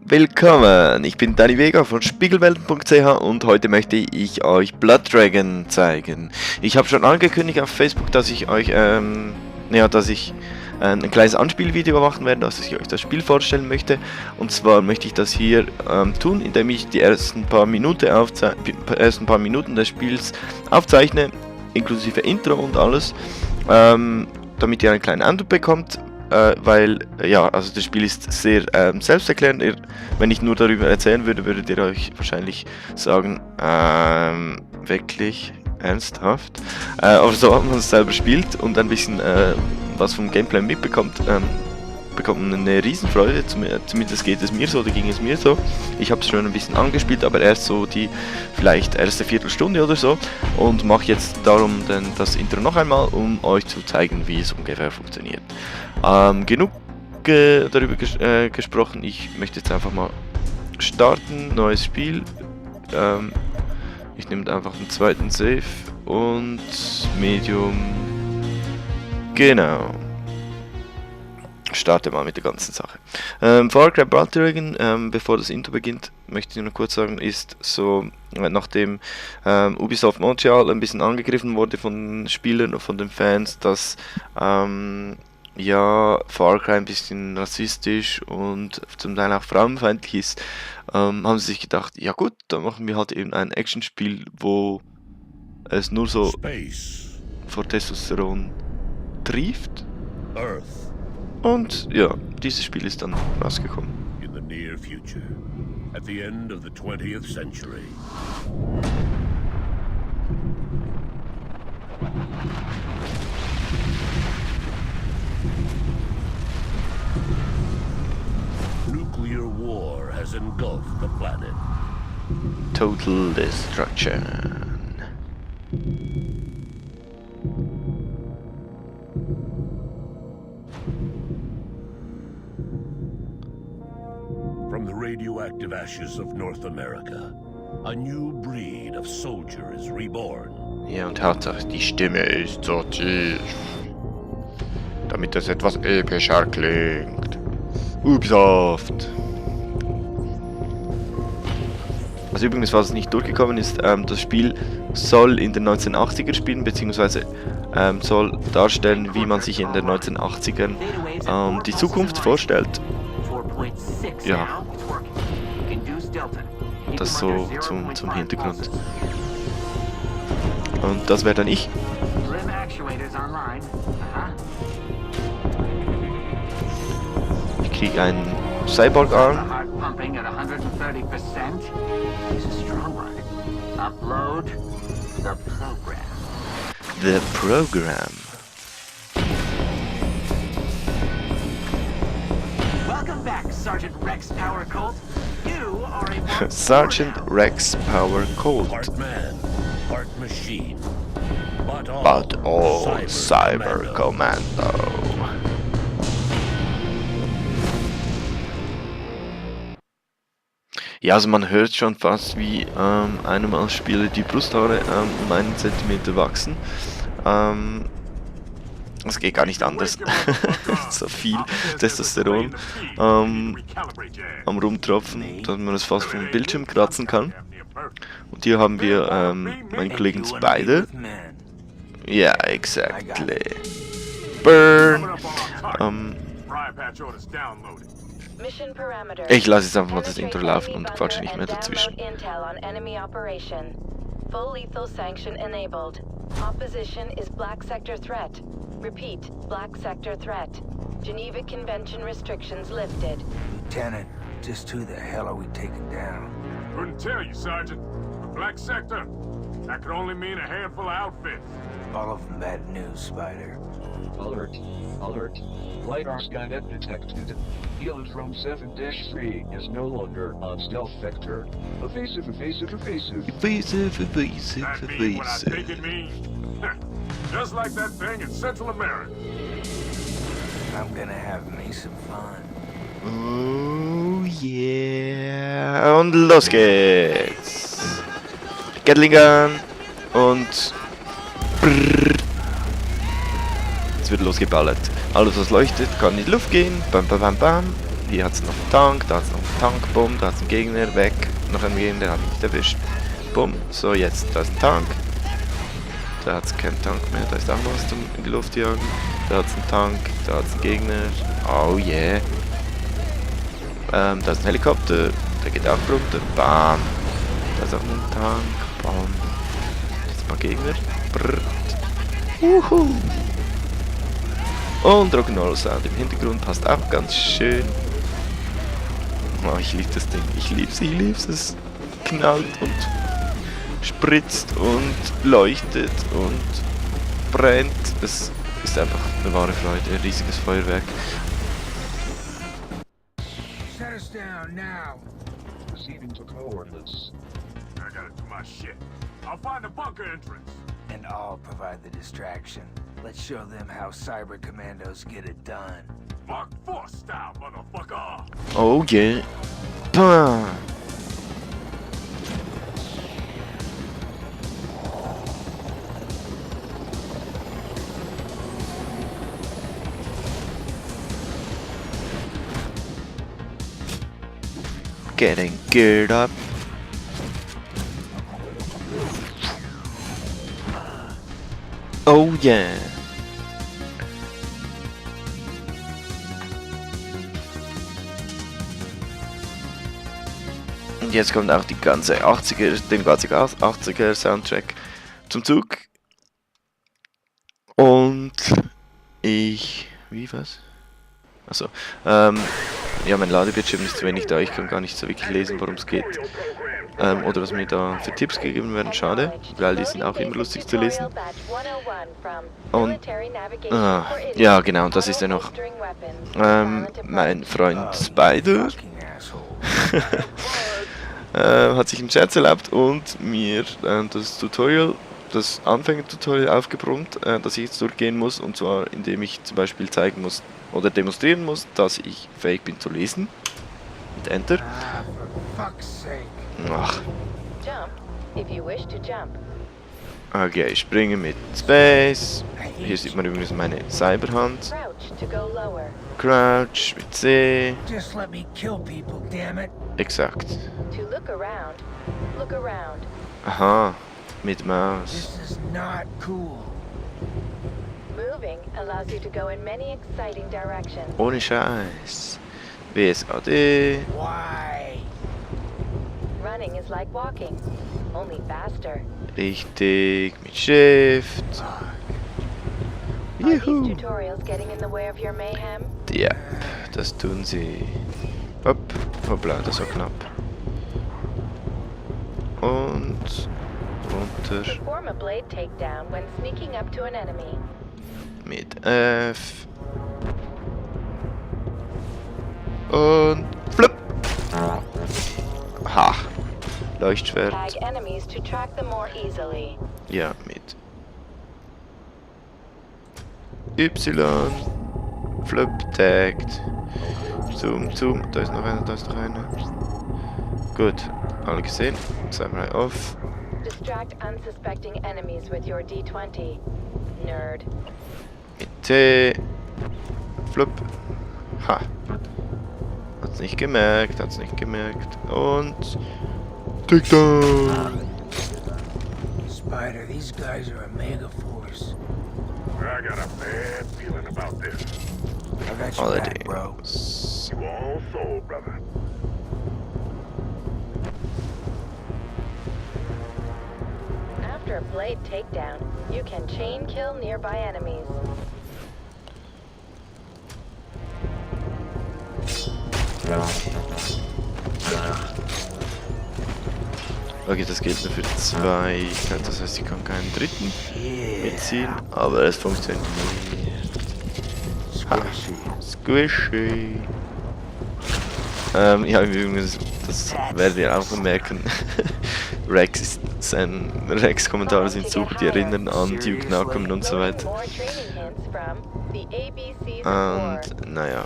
Willkommen, ich bin Danny Vega von Spiegelwelten.ch und heute möchte ich euch Blood Dragon zeigen. Ich habe schon angekündigt auf Facebook, dass ich euch ein kleines Anspielvideo machen werde, dass ich euch das Spiel vorstellen möchte. Und zwar möchte ich das hier tun, indem ich die ersten paar Minuten des Spiels aufzeichne, inklusive Intro und alles, damit ihr einen kleinen Eindruck bekommt. Weil, ja, also das Spiel ist sehr selbsterklärend. Wenn ich nur darüber erzählen würde, würdet ihr euch wahrscheinlich sagen, wirklich ernsthaft. Aber so hat man es selber spielt und ein bisschen was vom Gameplay mitbekommt, bekommt man eine Riesenfreude. Zumindest geht es mir so, oder ging es mir so. Ich habe es schon ein bisschen angespielt, aber erst so die vielleicht erste Viertelstunde oder so. Und mache jetzt darum dann das Intro noch einmal, um euch zu zeigen, wie es ungefähr funktioniert. Genug darüber gesprochen, ich möchte jetzt einfach mal starten, neues Spiel. Ich nehme einfach einen zweiten Save und Medium. Genau. Starte mal mit der ganzen Sache. Far Cry Blood Dragon, bevor das Intro beginnt, möchte ich nur kurz sagen, ist so, nachdem Ubisoft Montreal ein bisschen angegriffen wurde von den Spielern und von den Fans, dass ja, Far Cry ein bisschen rassistisch und zum Teil auch frauenfeindlich ist, haben sie sich gedacht, ja gut, dann machen wir halt eben ein Actionspiel, wo es nur so vor Testosteron trieft. Und ja, dieses Spiel ist dann rausgekommen. In the near future, at the end of the 20th century. Nuclear war has engulfed the planet. Total destruction. From the radioactive ashes of North America, a new breed of soldier is reborn. Ja, und Hauptsache, die Stimme ist so tief, damit es etwas epischer klingt. Ubisoft. Also übrigens, was nicht durchgekommen ist, das Spiel soll in den 1980er spielen, beziehungsweise soll darstellen, wie man sich in den 1980ern die Zukunft vorstellt. Ja, das so zum Hintergrund. Und das wäre dann ich. Ich kriege einen Cyborg-Arm. The Program. Welcome back, Sergeant Rex Power Colt. You are a Sergeant Rex Power Colt. Part man, part machine. But all Cyber Commando. Ja, also man hört schon fast, wie einem als Spieler die Brusthaare um 1 Zentimeter wachsen. Es geht gar nicht anders. So viel Testosteron am Rumtropfen, dass man es fast vom Bildschirm kratzen kann. Und hier haben wir meinen Kollegen Spider. Ja, yeah, exactly. Burn! Ich lasse jetzt einfach mal das Intro laufen und quatsche nicht mehr dazwischen. Full lethal sanction enabled. Opposition is Black Sector threat. Repeat, Black Sector threat. Geneva Convention restrictions lifted. Lieutenant, just who the hell are we taking down? Couldn't tell you, Sergeant. Black Sector. That could only mean a handful of outfits. All of them bad news, Spider. Alert. Alert. LiDAR Skynet detected. Heliotrone 7-3 is no longer on stealth vector. Evasive. That mean what I think it means? Just like that thing in Central America. I'm gonna have me some fun. Oh yeah. Und los geht's. Gatling Gun. Und brrr. Jetzt wird losgeballert. Alles was leuchtet, kann in die Luft gehen. Bam, bam, bam, bam. Hier hat es noch einen Tank, da hat es noch einen Tank, bumm, da hat es einen Gegner, weg. Noch einen Gegner, der hat mich nicht erwischt. Bumm, so jetzt, da ist ein Tank. Da hat es keinen Tank mehr, da ist auch noch was zum in die Luft jagen. Da hat es einen Tank, da hat es einen Gegner. Oh yeah. Da ist ein Helikopter, der geht auch runter. Bam. Da ist auch noch ein Tank. Bam. Da sind ein paar Gegner. Brrrt. Uhu. Und Rock'n'Roll Sound im Hintergrund passt auch ganz schön. Oh, ich liebe das Ding. Ich lieb's. Es knallt und spritzt und leuchtet und brennt. Es ist einfach eine wahre Freude. Ein riesiges Feuerwerk. Shut us down now. Receiving to coordinates. I gotta do my shit. I'll find the bunker entrance. And I'll provide the distraction. Let's show them how cyber commandos get it done. Mark 4 style, motherfucker. Oh yeah. Bam. Getting geared up. Oh yeah. Und jetzt kommt auch die ganze 80er Soundtrack zum Zug. Und was? Achso, ja, mein Ladebildschirm ist zu wenig da, ich kann gar nicht so wirklich lesen, worum es geht. Oder was mir da für Tipps gegeben werden, schade, weil die sind auch immer lustig zu lesen. Und, ja genau, das ist ja noch mein Freund Spider. Hat sich einen Scherz erlaubt und mir das Tutorial, das Anfänger-Tutorial aufgebrummt, das ich jetzt durchgehen muss, und zwar indem ich zum Beispiel zeigen muss oder demonstrieren muss, dass ich fähig bin zu lesen. Mit Enter. Ah, for fuck's sake. Ach. Jump if you wish to jump. Okay, ich springe mit Space. Hier sieht man übrigens meine Cyberhand. Crouch to go lower. Crouch mit C. Just let me kill people, damn it. Exakt. To look around. Look around. Aha, mit Maus. This is not cool. Moving allows you to go in many exciting directions. Ohne Scheiß. WSAD. Why? Running is like walking, only faster. Richtig, mit Shift. Are these Juhu. tutorials getting in the way of your mayhem? Ja, das tun sie. Hopp, hoppla, das war knapp. Und runter Perform a blade takedown when sneaking up to an enemy. mit F. Und flipp. Ha. Leuchtschwert. Tag enemies to track them more easily. Ja, mit Y. Flip tagged. Zoom. Da ist noch einer, Gut, alle gesehen. Samurai off. Distract unsuspecting enemies with your D20. Nerd. Mit T. Flip. Ha. Hat's nicht gemerkt. Und Takedown. Spider, these guys are a mega force. I got a bad feeling about this. I got your back, bro. Allerdings. You all sold, brother. After a blade takedown, you can chain kill nearby enemies. Okay, das gilt nur für 2. Das heißt, ich kann keinen dritten mitziehen, aber es funktioniert. Ha. Squishy. Ja, übrigens, das werdet ihr auch bemerken. Rex-Kommentare sind super, die erinnern an Duke Nukem und so weiter. More training hints from the ABCs Und, report. naja.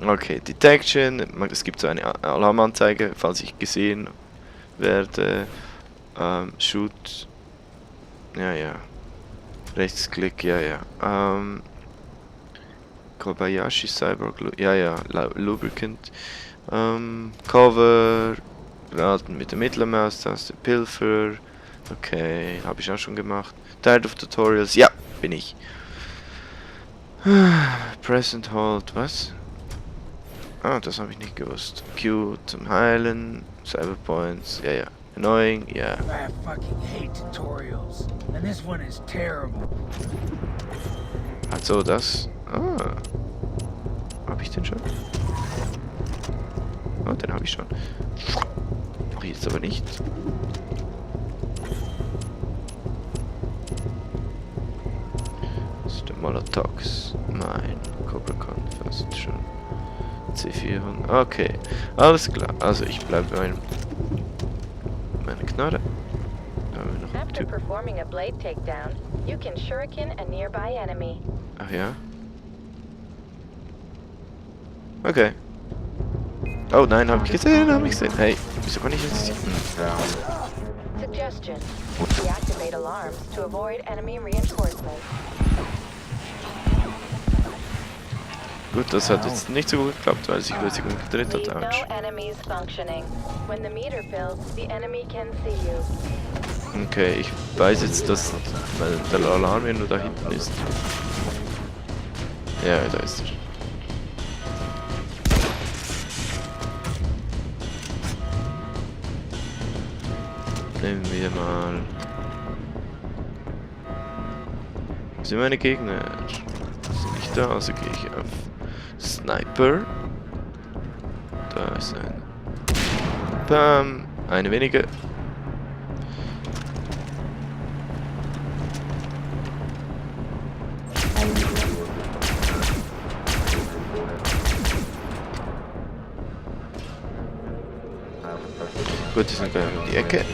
Okay, Detection. Es gibt so eine Alarmanzeige, falls ich gesehen werde. Shoot. Ja, ja. Rechtsklick, ja, ja. Kobayashi Cyborg, ja, ja, Lubricant. Cover. Raten mit der Mittelmaustaste. Pilfer. Okay, habe ich auch schon gemacht. Tired of Tutorials, ja, bin ich. Press and Hold, was? Ah, das habe ich nicht gewusst. Q zum Heilen. Cyberpoints, ja, ja. Annoying, ja. I fucking hate tutorials. And this one is terrible. Also das. Ah. Habe ich den schon? Oh, den habe ich schon. Mach ich jetzt aber nicht. Das ist der Molotox. Nein. Cobra Con fast schon. C400. Okay. Alles klar. Also ich bleibe bei meiner Knarre. Da haben wir noch einen After Typ. performing a blade takedown, you can shuriken a nearby enemy. Ach ja. Okay. Oh nein, habe ich gesehen, habe ich gesehen. Hey, wieso kann ich jetzt... Suggestion. Deactivate alarms to avoid enemy reinforcements. Gut, das hat jetzt nicht so gut geklappt, weil sich plötzlich umgedreht Leave hat. Ouch. no enemies functioning. When the meter fills, the enemy can see you. Okay, ich weiß jetzt, dass der Alarm ja nur da hinten ist. Ja, da ist er. Nehmen wir mal... Wo sind meine Gegner? Sind nicht da, also gehe ich auf Sniper. Da ist ein... Bam! Eine weniger. Gut, die sind gleich um die Ecke.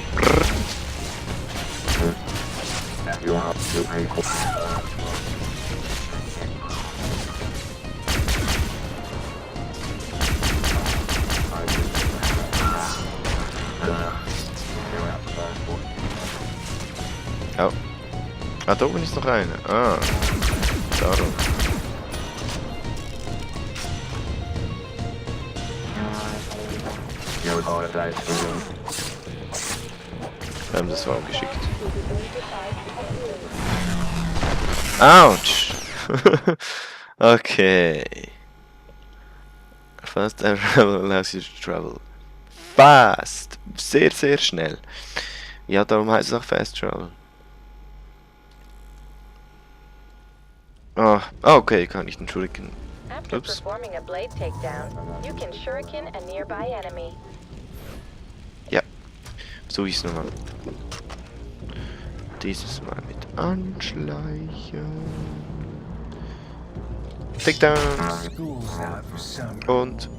Oh. Ah, da oben ist noch eine. Ah. Darum. Wir haben das war geschickt. Autsch! Okay. Fast travel allows you to travel. Fast! Sehr, sehr schnell. Ja, darum heißt es auch Fast Travel. Ah, okay, kann ich den Shuriken. After Oops. performing a blade takedown, you can shuriken a nearby enemy. Ja, so ist es nochmal. Dieses Mal mit Anschleichen. Takedowns. School's out for summer. Und,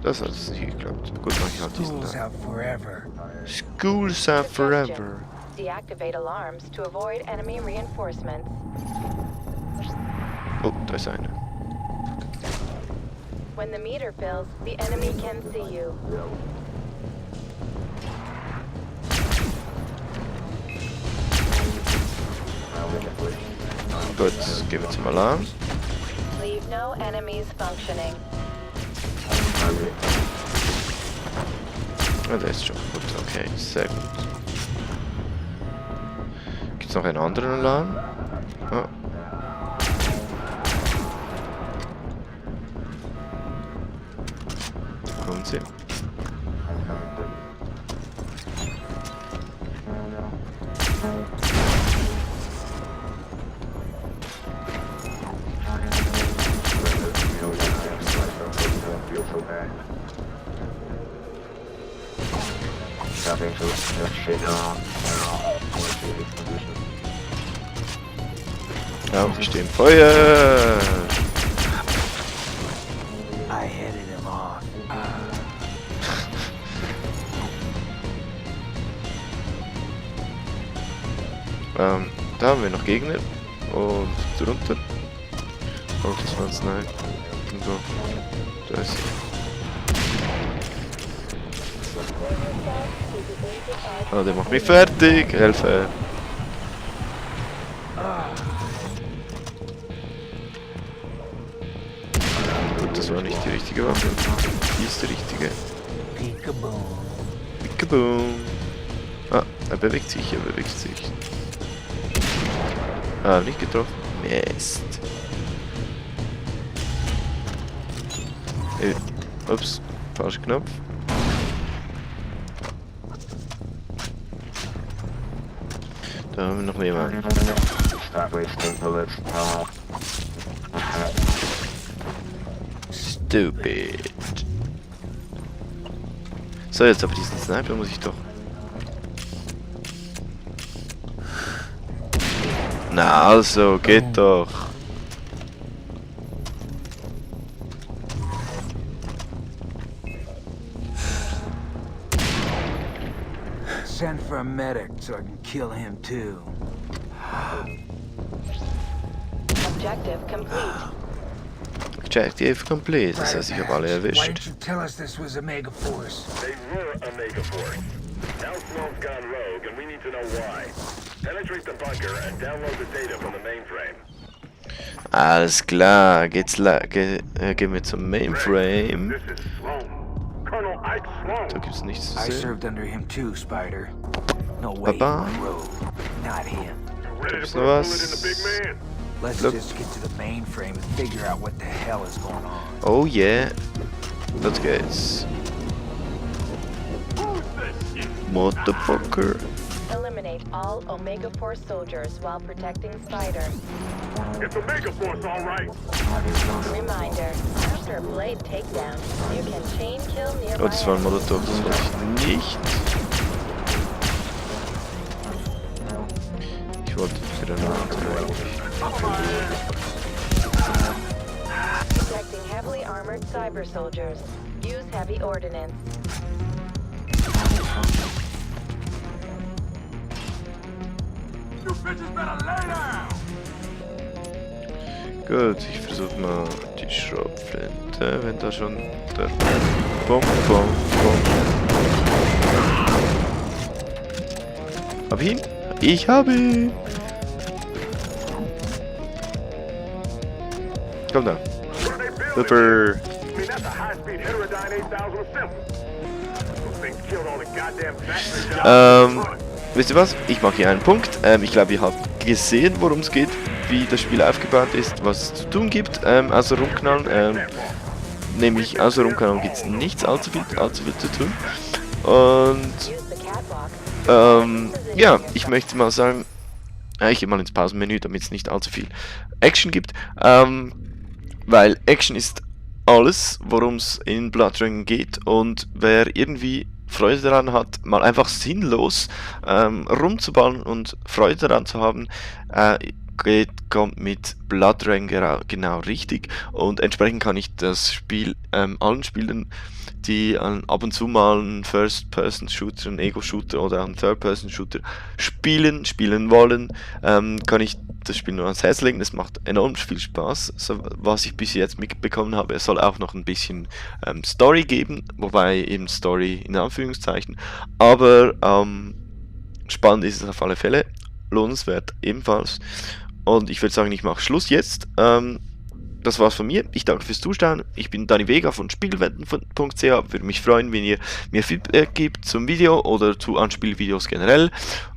das hat es nicht geklappt. Gut, mach ich halt diesen School's da. out forever. School's out forever. Deactivate alarms to avoid enemy reinforcements. Oh, da ist einer. When the meter fills, the enemy can see you. Gut, gehen wir zum Alarm. Leave no enemies functioning. Ah, der ist schon gut. Okay, sehr gut. Gibt's noch einen anderen Alarm? Oh. Kommen Sie. Ja, wir stehen Feuer! I headed him off. Da haben wir noch Gegner. Und drunter. Oh, das war ein Sniper. Irgendwo. Da ist sie. Oh, der macht mich fertig. Hilfe. Gut, das war nicht die richtige Waffe. Die ist die richtige. Peekaboo. Peekaboo. Ah, er bewegt sich, er bewegt sich. Ah, nicht getroffen. Mist. Ups, falscher Knopf. Da haben wir noch jemanden. Stupid. So, jetzt aber diesen Sniper muss ich doch. Na also, geht doch. Send for a medic so I can kill him too. Objective complete. Objective complete. Das heißt, ich habe alle Why erwischt. didn't you tell us this was a Megaforce? They were a Megaforce. Now Sloan's gone rogue, and we need to know why. Penetrate the bunker and download the data from the mainframe. Alles klar, gehen wir zum Mainframe. This is Sloan. Colonel Ike Da Sloan. gibt's nichts zu I sehen. served under him too, Spider. No way you Baba. went rogue. Not him. Ready to Gibt's put noch a was? bullet in the big man? Let's Look. just get to the mainframe and figure out what the hell is going on. Oh yeah. Los geht's. Who's this shit? Motherfucker. Eliminate all Omega Force soldiers while protecting Spider. It's a Megaforce, all right. Reminder, after a blade takedown, you can chain kill nearby. Oh, das war ein Molotov, das wollte ich nicht. Ich wollte die Granate eigentlich. Protecting heavily armored cyber soldiers. Use heavy ordnance. You bitches better lay down! Gut, ich versuche mal die Schrotflinte, wenn da schon der Bom, Bom, Bom. Hab ich ihn? Ich habe ihn! Komm da. What are they building? Super. I mean, that's a high-speed heterodyne 8000 assemble. Those things killed all the goddamn factory jobs. Wisst ihr was? Ich mache hier einen Punkt. Ich glaube, ihr habt gesehen, worum es geht, wie das Spiel aufgebaut ist, was es zu tun gibt, außer rumknallen. Nämlich außer rumknallen gibt es nichts allzu viel zu tun. Und Use the catwalk. ja, ich möchte mal sagen, ich gehe mal ins Pausenmenü, damit es nicht allzu viel Action gibt. Weil Action ist alles, worum es in Blood Dragon geht, und wer irgendwie Freude daran hat, mal einfach sinnlos rumzuballen und Freude daran zu haben, kommt mit Blood Dragon genau richtig, und entsprechend kann ich das Spiel allen Spielern, die ab und zu mal einen First-Person-Shooter, einen Ego-Shooter oder einen Third-Person-Shooter spielen wollen, kann ich das Spiel nur ans Herz legen. Es macht enorm viel Spaß, so, was ich bis jetzt mitbekommen habe. Es soll auch noch ein bisschen Story geben, wobei eben Story in Anführungszeichen, aber spannend ist es auf alle Fälle, lohnenswert ebenfalls. Und ich würde sagen, ich mache Schluss jetzt. Das war's von mir. Ich danke fürs Zuschauen. Ich bin Dani Vega von Spiegelwelten.ch. Würde mich freuen, wenn ihr mir Feedback gebt zum Video oder zu Anspielvideos generell.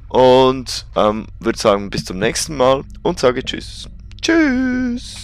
Und würde sagen, bis zum nächsten Mal und sage Tschüss. Tschüss!